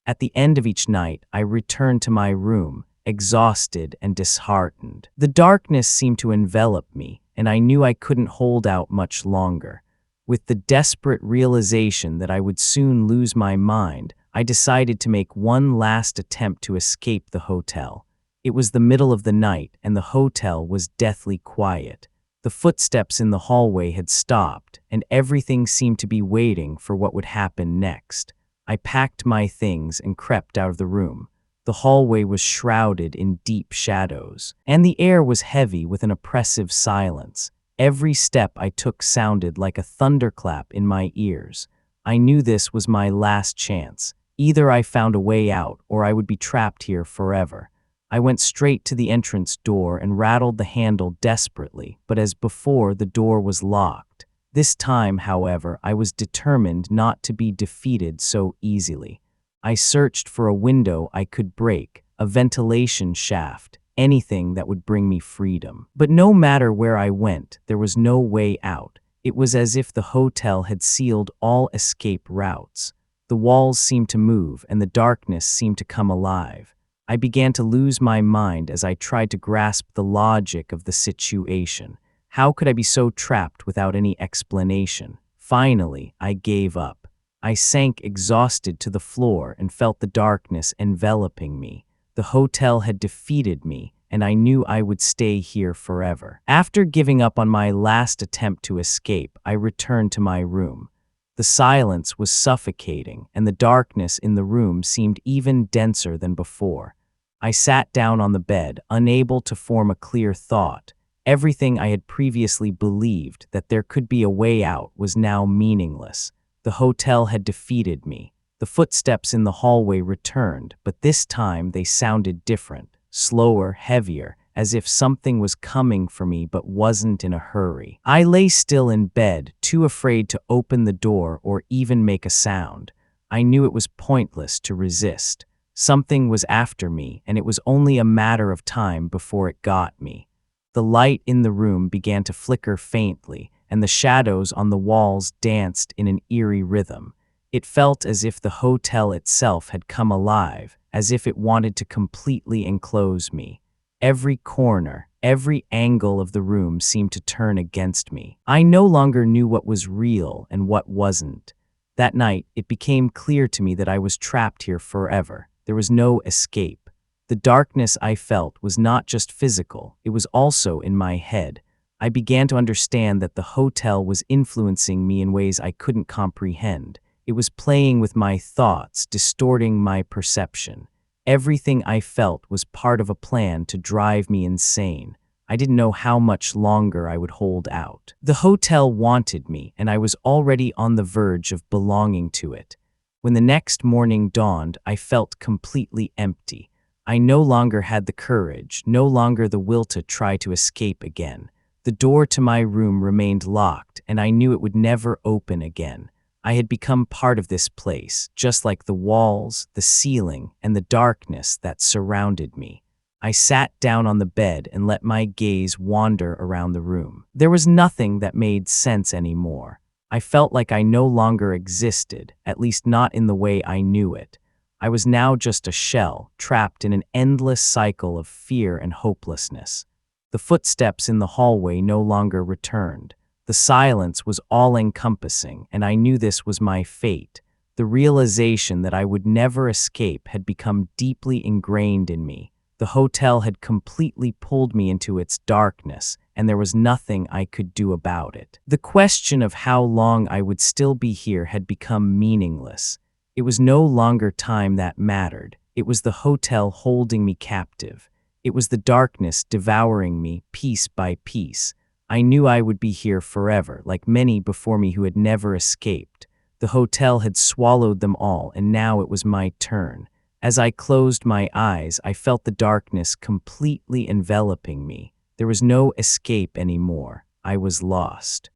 At the end of each night, I returned to my room, exhausted and disheartened. The darkness seemed to envelop me, and I knew I couldn't hold out much longer. With the desperate realization that I would soon lose my mind, I decided to make one last attempt to escape the hotel. It was the middle of the night, and the hotel was deathly quiet. The footsteps in the hallway had stopped, and everything seemed to be waiting for what would happen next. I packed my things and crept out of the room. The hallway was shrouded in deep shadows, and the air was heavy with an oppressive silence. Every step I took sounded like a thunderclap in my ears. I knew this was my last chance. Either I found a way out, or I would be trapped here forever. I went straight to the entrance door and rattled the handle desperately, but as before, the door was locked. This time, however, I was determined not to be defeated so easily. I searched for a window I could break, a ventilation shaft, anything that would bring me freedom. But no matter where I went, there was no way out. It was as if the hotel had sealed all escape routes. The walls seemed to move, and the darkness seemed to come alive. I began to lose my mind as I tried to grasp the logic of the situation. How could I be so trapped without any explanation? Finally, I gave up. I sank exhausted to the floor and felt the darkness enveloping me. The hotel had defeated me, and I knew I would stay here forever. After giving up on my last attempt to escape, I returned to my room. The silence was suffocating, and the darkness in the room seemed even denser than before. I sat down on the bed, unable to form a clear thought. Everything I had previously believed, that there could be a way out, was now meaningless. The hotel had defeated me. The footsteps in the hallway returned, but this time they sounded different, slower, heavier, as if something was coming for me but wasn't in a hurry. I lay still in bed, too afraid to open the door or even make a sound. I knew it was pointless to resist. Something was after me, and it was only a matter of time before it got me. The light in the room began to flicker faintly, and the shadows on the walls danced in an eerie rhythm. It felt as if the hotel itself had come alive, as if it wanted to completely enclose me. Every corner, every angle of the room seemed to turn against me. I no longer knew what was real and what wasn't. That night, it became clear to me that I was trapped here forever. There was no escape. The darkness I felt was not just physical, it was also in my head. I began to understand that the hotel was influencing me in ways I couldn't comprehend. It was playing with my thoughts, distorting my perception. Everything I felt was part of a plan to drive me insane. I didn't know how much longer I would hold out. The hotel wanted me, and I was already on the verge of belonging to it. When the next morning dawned, I felt completely empty. I no longer had the courage, no longer the will to try to escape again. The door to my room remained locked, and I knew it would never open again. I had become part of this place, just like the walls, the ceiling, and the darkness that surrounded me. I sat down on the bed and let my gaze wander around the room. There was nothing that made sense anymore. I felt like I no longer existed, at least not in the way I knew it. I was now just a shell, trapped in an endless cycle of fear and hopelessness. The footsteps in the hallway no longer returned. The silence was all-encompassing, and I knew this was my fate. The realization that I would never escape had become deeply ingrained in me. The hotel had completely pulled me into its darkness, and there was nothing I could do about it. The question of how long I would still be here had become meaningless. It was no longer time that mattered. It was the hotel holding me captive. It was the darkness devouring me piece by piece. I knew I would be here forever, like many before me who had never escaped. The hotel had swallowed them all, and now it was my turn. As I closed my eyes, I felt the darkness completely enveloping me. There was no escape anymore. I was lost.